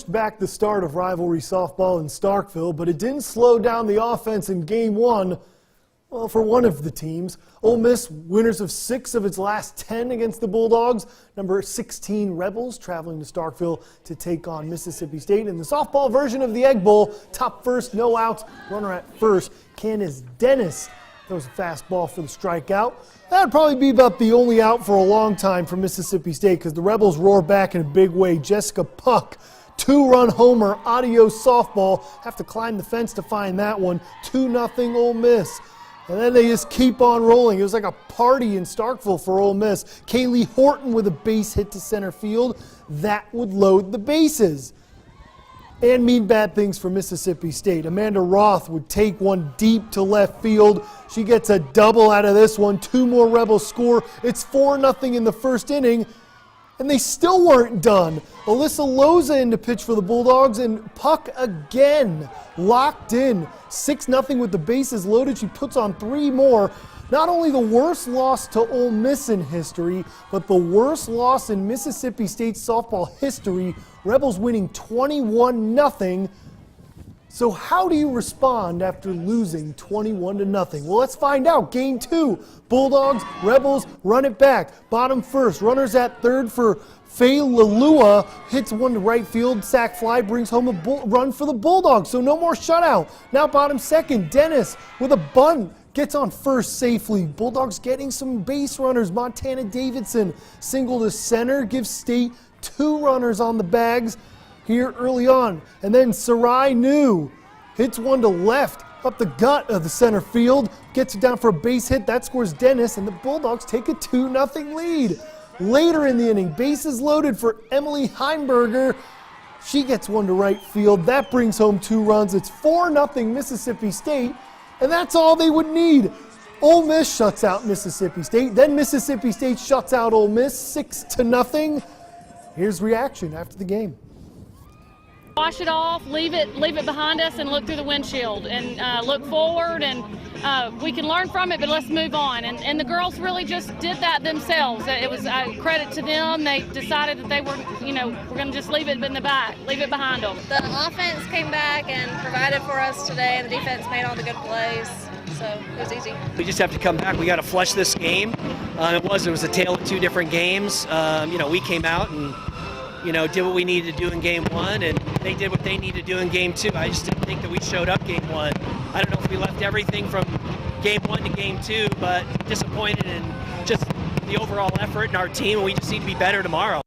Back the start of rivalry softball in Starkville, but it didn't slow down the offense in game one. Well, for one of the teams, Ole Miss, winners of 6 of its last 10 against the Bulldogs. Number 16 Rebels traveling to Starkville to take on Mississippi State. In the softball version of the Egg Bowl, top first, no outs, runner at first. Candace Dennis throws a fastball for the strikeout. That'd probably be about the only out for a long time for Mississippi State because the Rebels roar back in a big way. Jessica Puck, 2-run homer, adios softball. Have to climb the fence to find that one. 2-0 Ole Miss. And then they just keep on rolling. It was like a party in Starkville for Ole Miss. Kaylee Horton with a base hit to center field. That would load the bases. And mean bad things for Mississippi State. Amanda Roth would take one deep to left field. She gets a double out of this one. 2 more Rebels score. It's 4-0 in the first inning. And they still weren't done. Alyssa Loza in to pitch for the Bulldogs, and Puck again locked in. 6-0 with the bases loaded. She puts on 3 more. Not only the worst loss to Ole Miss in history, but the worst loss in Mississippi State softball history. Rebels winning 21-0. So how do you respond after losing 21-0? Well, let's find out. Game 2, Bulldogs, Rebels run it back. Bottom first, runners at third for Faye Lalua. Hits one to right field, sac fly, brings home a run for the Bulldogs. So no more shutout. Now bottom second, Dennis with a bunt. Gets on first safely. Bulldogs getting some base runners. Montana Davidson single to center, gives State 2 runners on the bags here early on. And then Sarai New hits one to left up the gut of the center field, gets it down for a base hit. That scores Dennis, and the Bulldogs take a 2-0 lead. Later in the inning, bases loaded for Emily Heimberger. She gets one to right field. That brings home 2 runs. It's 4-0 Mississippi State, and that's all they would need. Ole Miss shuts out Mississippi State. Then Mississippi State shuts out Ole Miss 6-0. Here's reaction after the game. Wash it off, leave it behind us, and look through the windshield and look forward. And we can learn from it, but let's move on. And the girls really just did that themselves. It was credit to them. They decided that they were, we're going to just leave it in the back, leave it behind them. The offense came back and provided for us today, and the defense made all the good plays. So it was easy. We just have to come back. We got to flush this game. It was a tale of 2 different games. We came out and did what we needed to do in game 1, and they did what they needed to do in game 2. I just didn't think that we showed up game 1. I don't know if we left everything from game 1 to game 2, but disappointed in just the overall effort in our team, and we just need to be better tomorrow.